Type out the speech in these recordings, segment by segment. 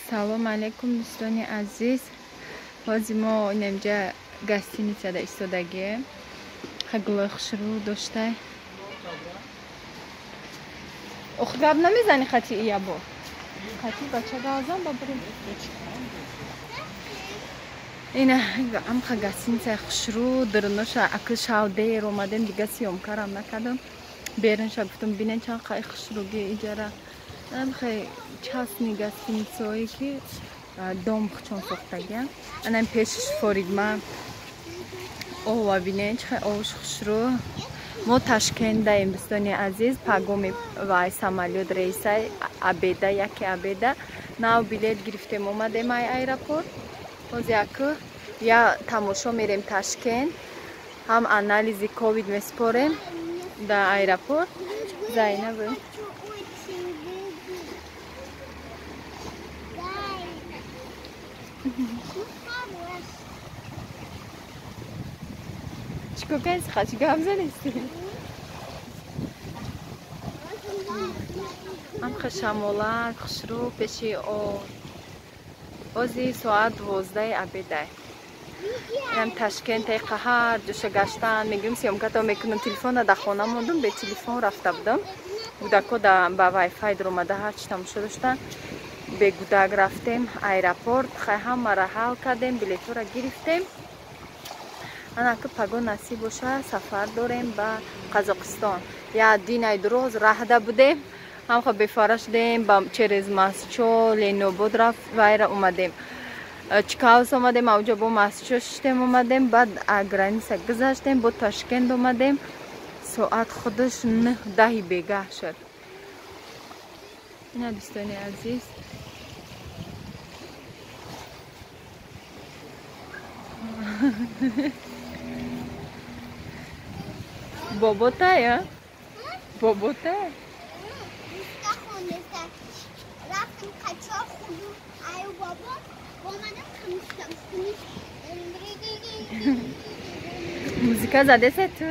Салом алейкум дӯстони азиз. Ҳозир мо инҷа гостиницада истодагем. Хагулои хушрӯ доштай. Ох гап намезани хати ия бо. Хати бача газам бабрим. Ина амха гостиница хушрӯ дырноша акл шавдер омадем дига сиёмкарам накардам. Беринша гуфтам бинен чанд қай хушрӯги иҷара. Хай частни гостиницаое ки дом чон сохтаган. Анам пешиш форигма ова бинен чхай овуш хушрӯ. Мо Ташкентдаем дӯстони азиз. Пагоми вай самолёт рейсай абеда яке абеда. Нав билет гирифтем омадем ай аэропорт. Ҳозир аку я тамошо мерем Ташкент. Ҳам анализи ковид меспорем да аэропорт. Зайнабу чикокай схач гамзанисти амха шамолак хушрӯ пеши о ози соат 12 абедай ям Ташкенте қаҳар ҷоша гаштан мегирим сиёмкато мекунам телефона да хона мондум бе телефон рафта будам гудако да ба вайфай дуромада ҳарчи тамошо доштан бе гудак рафтем аэропорт хай ҳамаро ҳал кардем билетҳоро гирифтем анаку паго насиб боша сафар дорем ба Қазоқистон я динай дуроз раҳда будем ҳамха бефара шудем ба через Масчо Ленобод рафт вайра омадем Чикаус омадем авҷо бо Масчо шуштем омадем баъд граница гузаштем бо Ташкент омадем соат худаш 9 бегаҳ шуд ина дӯстони азиз боботая боботая музыка задеса ту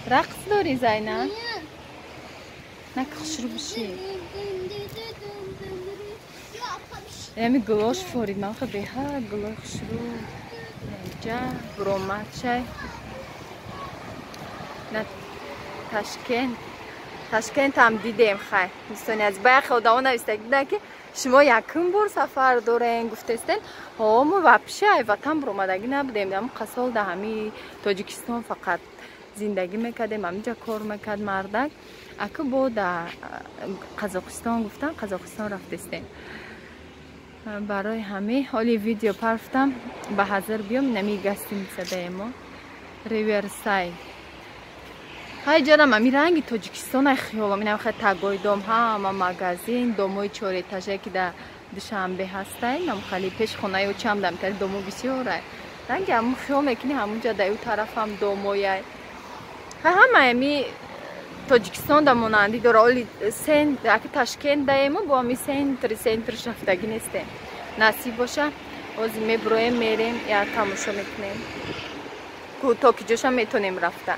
рақс дори Зайна нак хушрӯ биши ями гулош форид манха беҳа гулои хушрӯ инҷа буромад шай на Ташкентам дидем хай дӯстони аз баяхи одамо навистаг буданд ки шумо якум бор сафар дорен гуфтестен мо вапше ай ватан буромадагӣ набудем ам қасол да ҳами Тоҷикистон фақат зиндагӣ мекардем ҳаминҷа кор мекард мардак аку бо да Қазоқистон гуфтам Қазоқистон рафтестем барои ҳами ҳоли видео парфтам ба ҳазир биём нами гостиницадаем мо Риверсайд ҳай ҷанам ами ранги Тоҷикистон ай хиёлам инам хай тагои дом ҳама магазин домои чоретажае ки да Душанбе ҳастай нам хали пеш хонаи очам дам тари домо бисёрай ранги ҳамун хиёл мекунӣ ҳамунҷа да ю тарафам домояй ҳама ами Тоҷикистон да монандӣ дора оли аки Ташкент даему бо ами центриш рафтагӣ нестем насиб боша ҳозир мебуроем мерем як тамошо мекунем то ки ҷоша метонем рафта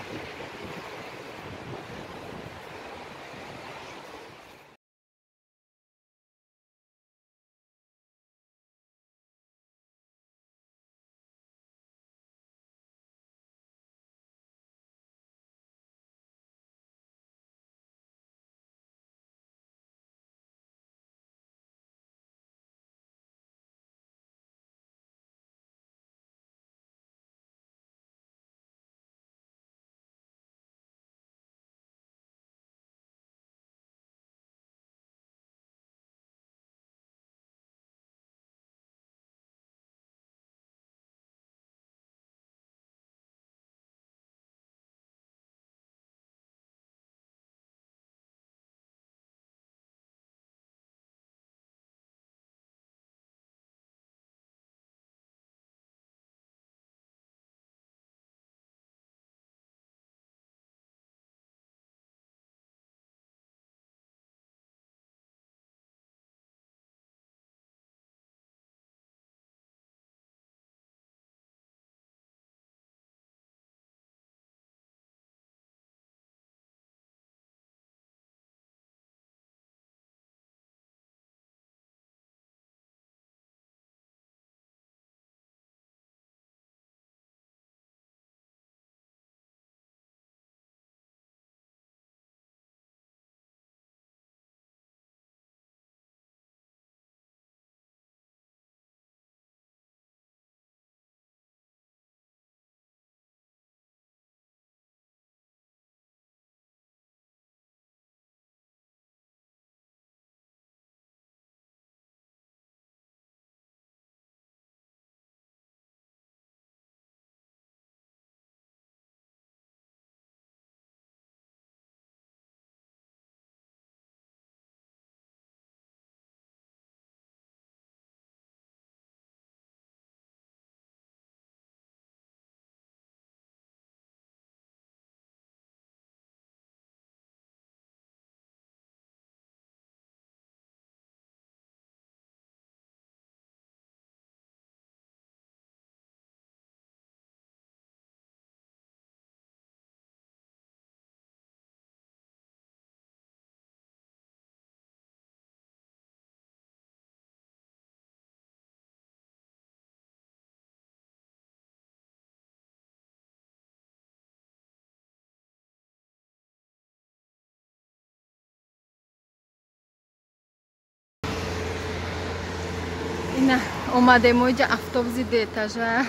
اینا اومده ما اینجا автобуси دو этажа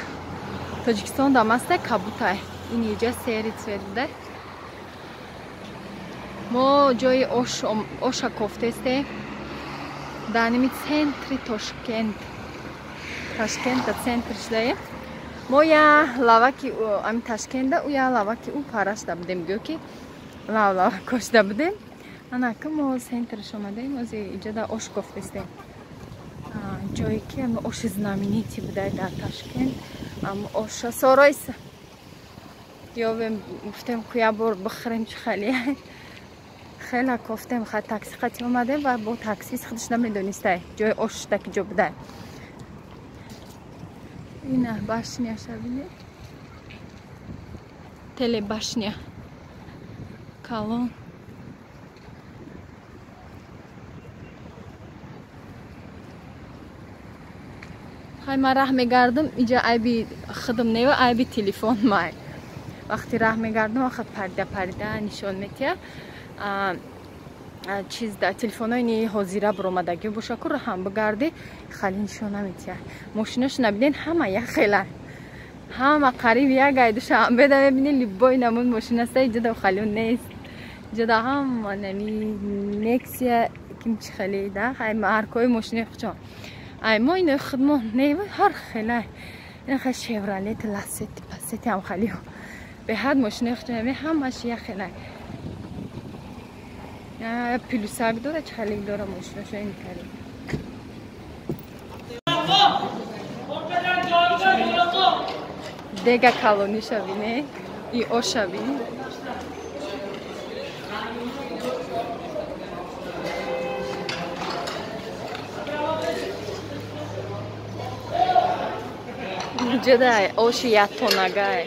Тоҷикистон дамасте Кабутай. این اینجا سری بوده. ما جای اوشا کوفته است. دانمی центри Тошкент. Ташкент да центр шдае. ما یا лаваки ами Ташкентда у я лаваки у парашда будем гӯки. Лава кошда будем. Ана ки мо центрш омадаем, ози инҷа да ош кофтестем. Ҷое ки оши знаменити буда дар Ташкент. Оша соройса. Ёвем гуфтем ки я бор бихӯрем чӣ халие. Хела кофтем ха такси қати омадем ва бо такси худш намедонистай. Ҷои ошда ки ҷо буда. Ина башня шабине. Телебашня. Калон. خیلی من راه میگردم اینجا عیبی خودم نیو عیبی تلفن مای وقتی راه میگردم وقت پرده نشان میده چیز در تلفنای نی حاضره برآمدگی باشه که هم بگردی خیلی نشان نمیده ماشینش نبینین همه یک خیلی همه قریب یک گایدش هم بده ببینین لیبای نمون ماشین است اینجا دو خیلی نیست اینجا هم نمی نکسیا کیم چی خیلی ده خیلی مارکای ماشین خودم ای ما اینو خدمت نیوه هر خیلی این خیلی شیورالت لاستی هم خیلی به حد ماشین خودم همش یک خیلی پلوساک داره چه خیلی داره ماشینش این کاری دیگه کالونی شبینه ای او شبینه جدای اوشی یا تونگای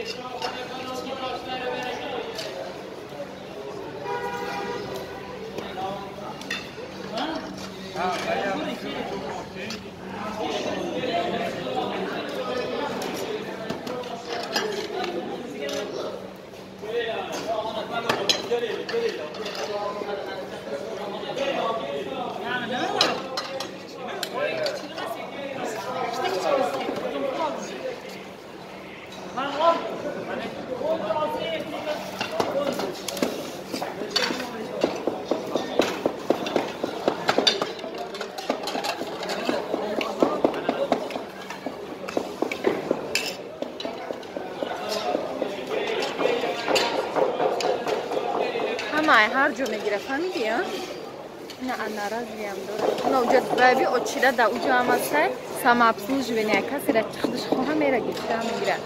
هر جو میگیره فهمیدی ها؟ نه ناراضی هم داره. نه وجود بابی اوچیده دا اوجا هم است. سامابسوج و نه کسی را چخدش خواه میره گیرم میگیره.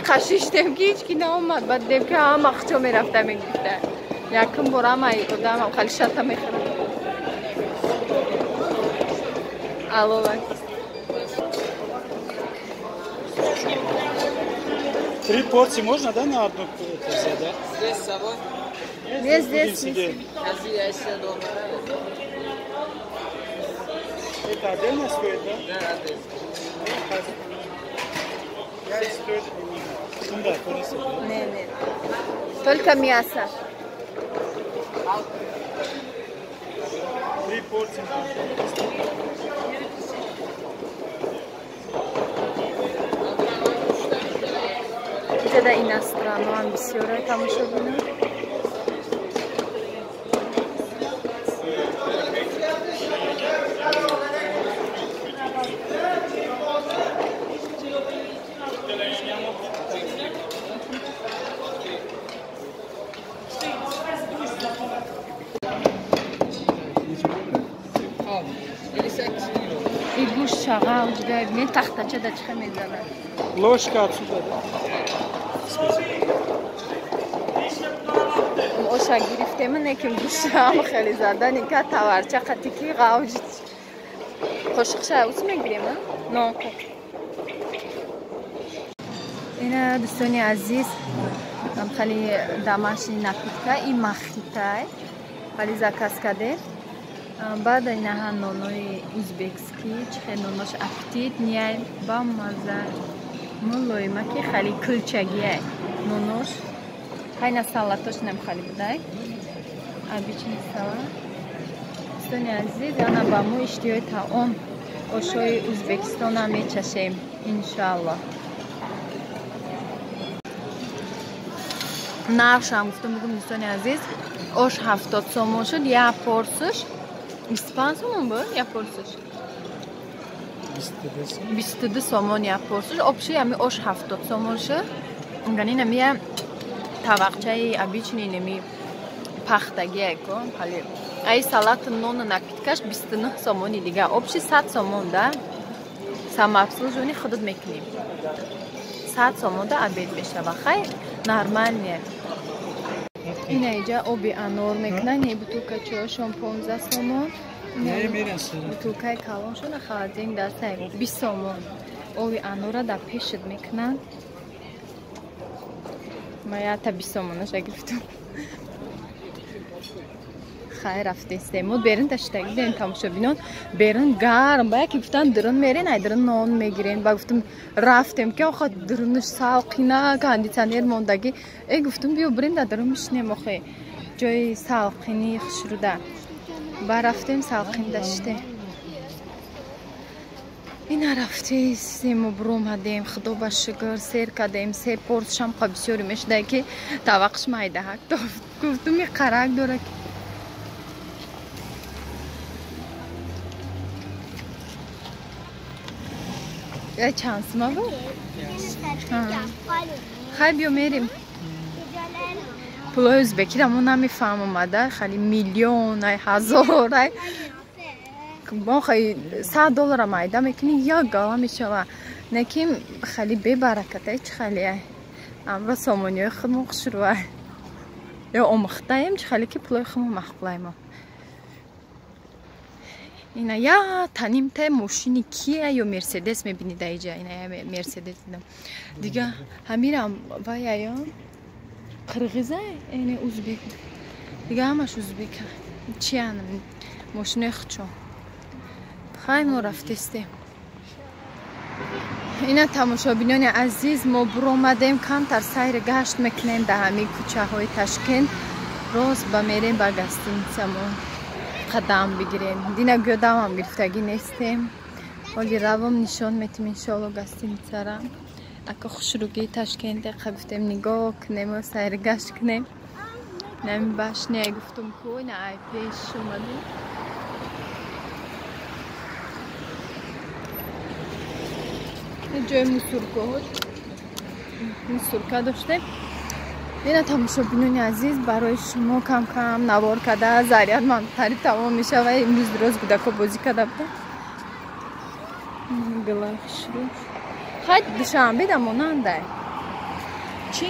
قشیشتم که هیچ کی نامد بعد دیم که هم اخچو میرفته میگیره. یکم برام ای قدام خالی شتا میخوره. الو وقت. 3 порции можно, да, на одну взять, да? Здесь с собой? Нет, здесь. Это отдельно стоит, да? Да, отдельно. Я стоит. Да, полностью. Нет. Только мясо. 3 порции. Да иностранно бисёра тамошобина. И гуш шагал жугай мен тахтача да чиqa мезанам. Ложка отсюда. Оша гирифтем неким гушам хели задани ка таварча қатики гавж. Хошхша ус мегирем, но. Ина дустони азиз, ам хали дамаши напитка и махитай. Хали заказ каде. بعد اینها نونوی ازبکسکی چه نونوش اپتیت نیای با مزه مولوی مکی خالی کلچگیه نونوش خیلی سالاتش نم خالی بودای آبیچین سالات استونی عزیز انا با مو اشتیوی تا اون ошои Ӯзбекистонам мечашем иншаллоҳ. Нархшам гуфтам бугум дӯстони азиз, ош 70 сомон шуд, як порсияш 25 сомон буд, як порсияш 22 сомон як порсияш. Обши ами ош 70 сомон шуд. Гани намия тавақчаи обичный нами пахтагия ко хали. Ай салат нон напиткаш 29 сомони дига. Обши 100 сомон да. Самообслуживание худод мекунем. 100 сомон да обед мешава. Хай нормальне. Ин айҷа оби анор мекунан, не бутулка чоишон 15 сомон. Не мерасад. Бутулкаи калоншон холодильник дастай 20 сомон. Оби анора да пешид мекунан. Мая та 20 сомонаш гирифтам. Хайр рафтестем. Мод берин таштаги ден тамошобинон берин гарм ба ки гуфтан дирин мерин ай дирин нон мегирен. Ба гуфтам рафтем ки охо диринш салқина кондитсионер мондаги. Гуфтам биё бирин да дирин мишнем охе. Ҷои салқини хушруда. Ба рафтем салқин даште. Ина рафтесем бромадем худо ба шукр сер кадем се порсшам қа бисёри мешда ки тавақш майдаҳак гуфтам ми қарак дора ки چند سما بود؟ خیلی بیو میریم پلوی ازبکی را ما نمیفهم اومده خیلی میلیون ای هزار ای ما خیلی $100 مایده میکنی یا گالا میشوه نکیم خیلی بی برکت ای چه خیلی ای امرا سامانی های خود مخش رو ای یا امخته ایم چه خیلی که پلوی خود مخبله ما اینا یا تانیم ته ماشینی کیه یا مرسدس میبینید اینجا اینا یا مرسدس دیدم دیگه همیرم وای یا قرغیزه اینه ازبک دیگه همش ازبکه چی انم ماشین خچو خیلی ما رفتستیم اینا تماشابینان عزیز ما برآمدیم کمتر سیر گشت میکنیم در همین کوچه های تشکیل روز با میریم با گستینسمون قدم بگیریم دینا گودم هم گرفتگی نیستیم ولی روام نشان میتیم انشالله گستینسه را اکا خوشروگی تشکیل دقیقه گفتیم نگاه کنیم و سیر گشت کنیم نمی باش نه گفتم که نه ای پیش اومدیم جای مسورکا داشتیم اینا تماشابینان عزیز برای شما کم کم نوار کده ضریعت منطقی تمام میشه و امروز دراز گودکا بازی کده بوده گلاخش رو خیلی دوشنبه ده ماننده چی؟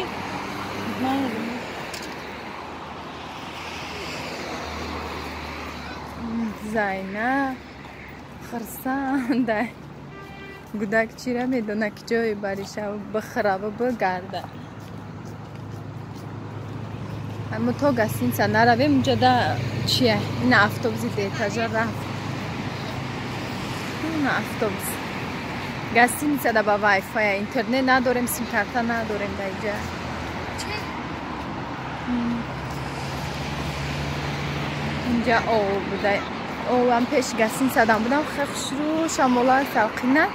زینه خرسنده گودک چی را میدونه که جای بریشه و بخره و بگرده اما تا گستینسه نرویم اونجا ده چیه؟ این افتوبزی دیتاجا رفت این افتوبز گستینسه ده با وای فای اینترنت نداریم سیم کارتا نداریم ده اینجا اینجا او بوده او هم پیش گستینسه دم بودم خیلی شروع شمالا سلقینه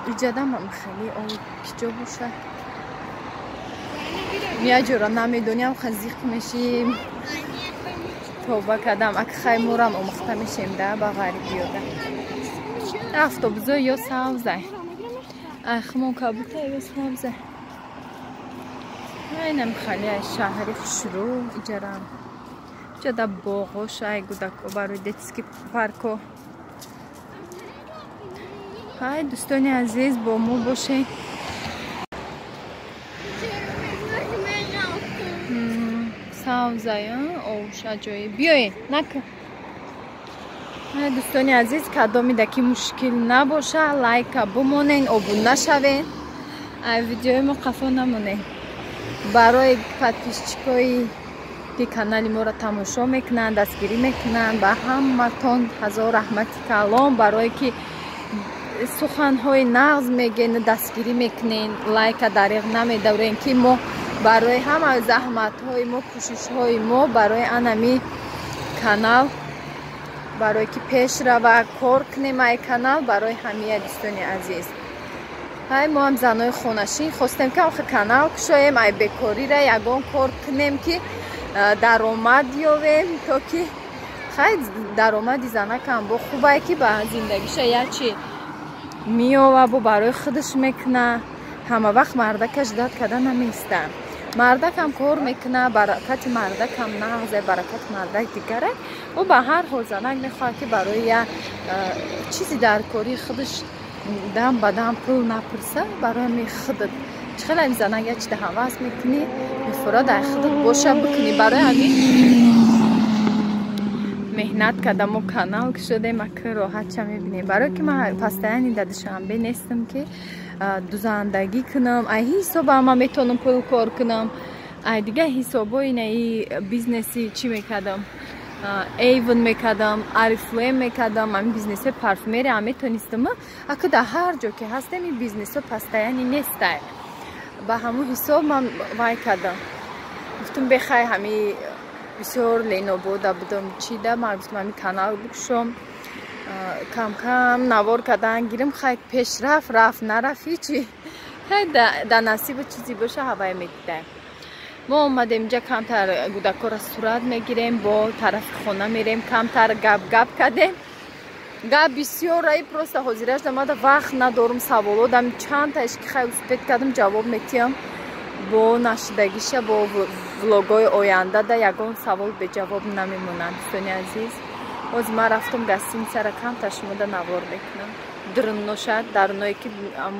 اینجا دم هم خیلی او کجا باشه یه جورا نمیدونیم خزیق میشیم توبه کردم اگه خیلی مورم امخته میشیم ده با غریبی ده افتوبزه یا سوزه اخمون کبوته یا سوزه اینم خیلی شهری شروع ایجارم اینجا ده باغوش ای گودکو برای دیتسکی پارکو های دوستانی عزیز با مو باشه سوزه اوشا جایی بیاین نکن دوستانی عزیز کدام میده که مشکل نباشه لایک بمونین ابون نشوین ویدیوی ما قفا نمونین برای پادپیشچیکایی که کانال ما را تماشا میکنن دستگیری میکنن به همتون هزار رحمت کلام برای که سخنهای نغز میگین دستگیری میکنین لایک دریغ نمیدورین که ما برای همه زحمت های ما کوشش های ما برای انمی کانال барое ки пеш рава кор кунем ай канал барои ҳамия дӯстони азиз. ҳай мо ҳам занои хонашин хостем ки охи канал кушоем ай бекорира ягон кор кунем ки даромад ёвем то ки хай даромади занакам бо хубае ки ба зиндагиша ячи миёва бо барои худаш мекуна. ҳама вақт мардакаш дад када наместа. мардакам кор мекуна, баракати мардакам нағзе, баракати мардак дигаре. ӯ ба ҳар ҳол занак мехоҳад ки барои як чизи дар кори худаш дам ба дам пул напурса барои ҳами худат чихела ин занак як чида ҳавас мекунӣ мефурад ай худат боша бикунӣ барои ҳамин меҳнат кадамо канал кушодем ака роҳатша мебинем барои ки ман постоянно да душанбе нестам ки дузандагӣ кунам ай ҳисоба ма метонам пул кор кунам ай дига ҳисобо инаи бизнеси чӣ мекардам Avon мекардам Oriflame мекардам ҳамин бизнесои парфюмерия ҳам метонистам ака дар ҳар ҷо ки ҳастем ин бизнесо постоянно нестай ба ҳамон ҳисоб ман вай кардам гуфтам бехай ҳами бисёр ленобода будам чида ман гуфтам ҳамин канал бикушом кам кам навор кардан гирам хай пешрафт рафт нарафт ҳичи хай дар насибу чизи боша ҳавай медидаем. мо омадем инҷа камтар кӯдакҳоро сурат мегирем бо тарафи хона мерем камтар гап кардем гап бисёр раи просто ҳозираш дамада вақт надорум саволодам чандтааш ки хай успед кардам ҷавоб метиҳам бо нашидагиша бо влогҳои оянда да ягон савол беҷавоб намемонад. дӯстони азиз оз ман рафтам гостиницара камтар шумода навор мекунам дурношад дар ное ки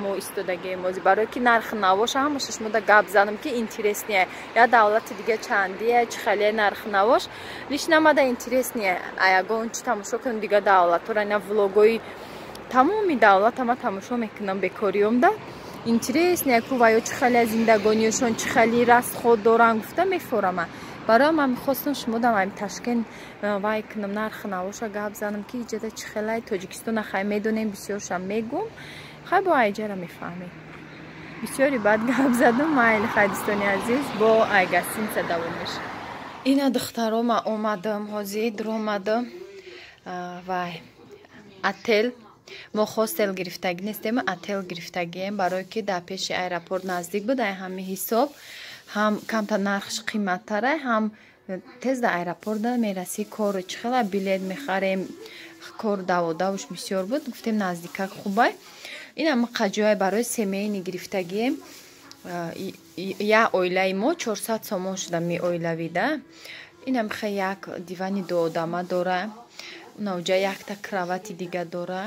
мо истодагием ози барое ки нархи навоша ҳамаша шумода гап занам ки интереснее я давлати дига чандие чӣ халие нархи навош лиш намада интереснее ягон чи тамошо кунам дига давлатора ина влогои тамоми давлата ма тамошо мекунам бекориёмда интереснее ку ваё чӣ халие зиндагониёшон чӣ халие растход доранд гуфта мефорама барои ман мехостам шумодам ҳами Ташкент вай кунам нархи навоша гап занам ки иҷада чӣ хелай Тоҷикистона хай медонем бисёршам мегум хай бо айҷара мефаҳмем бисёри бад гап задам майли хай дӯстони азиз бо ай гостиница давом мешавад. ина духтаро ман омадам ҳозир омадам вай отел мо хостел гирифтагӣ нестем отел гирифтагием барое ки дар пеши аэропорт наздик буд ай ҳами ҳисоб ҳам камтар нархш қиматтара ҳам тез дар аэропорт мерасӣ кору чихела билет мехарем кор даводавуш бисёр буд гуфтем наздикак хубай инам қаҷоя барои семейни гирифтагием я оилаи мо 400 сомон шуда ми оилавида инам хе як дивани дуодама дора унаҷа якта кровати дига дора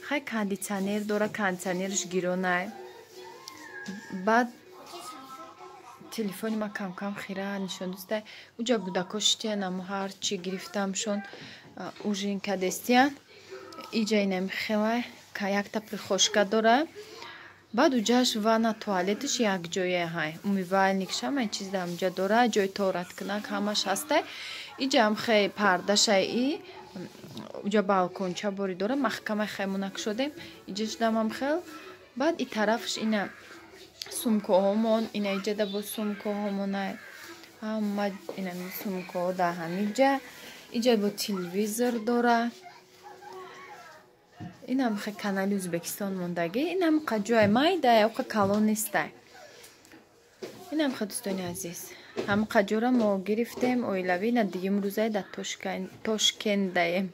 хай кондитсионер дора кондитсионерш гиронай баъд телефони ма кам хира нишон дӯстай уҷа кӯдако шитиянам ҳар чӣ гирифтамшон ужинка дестиян иҷа инам хелай якта прихошка дора баъд уҷаш ванна туалетиш якҷое ҳай умивальникшам ин чиз дамҷа дора ҷои торат кунак ҳамаш ҳастай иҷам хе пардашай и уҷа балконча бори дора маҳкамай хаймона кушодем иҷаш дамам хел баъд и тарафш ина сумкоҳомон ина иҷада бо сумкоҳомонай ҳама инами сумкоҳо дар ҳамиҷа иҷа бо телевизор дора инам хе канали Ӯзбекистон мондагӣ инам қаҷоя майда оқа калон нестай инам хе дӯстони азиз ҳама қаҷора мо гирифтем оилавӣ на дигим рӯзай дар Тошкент даем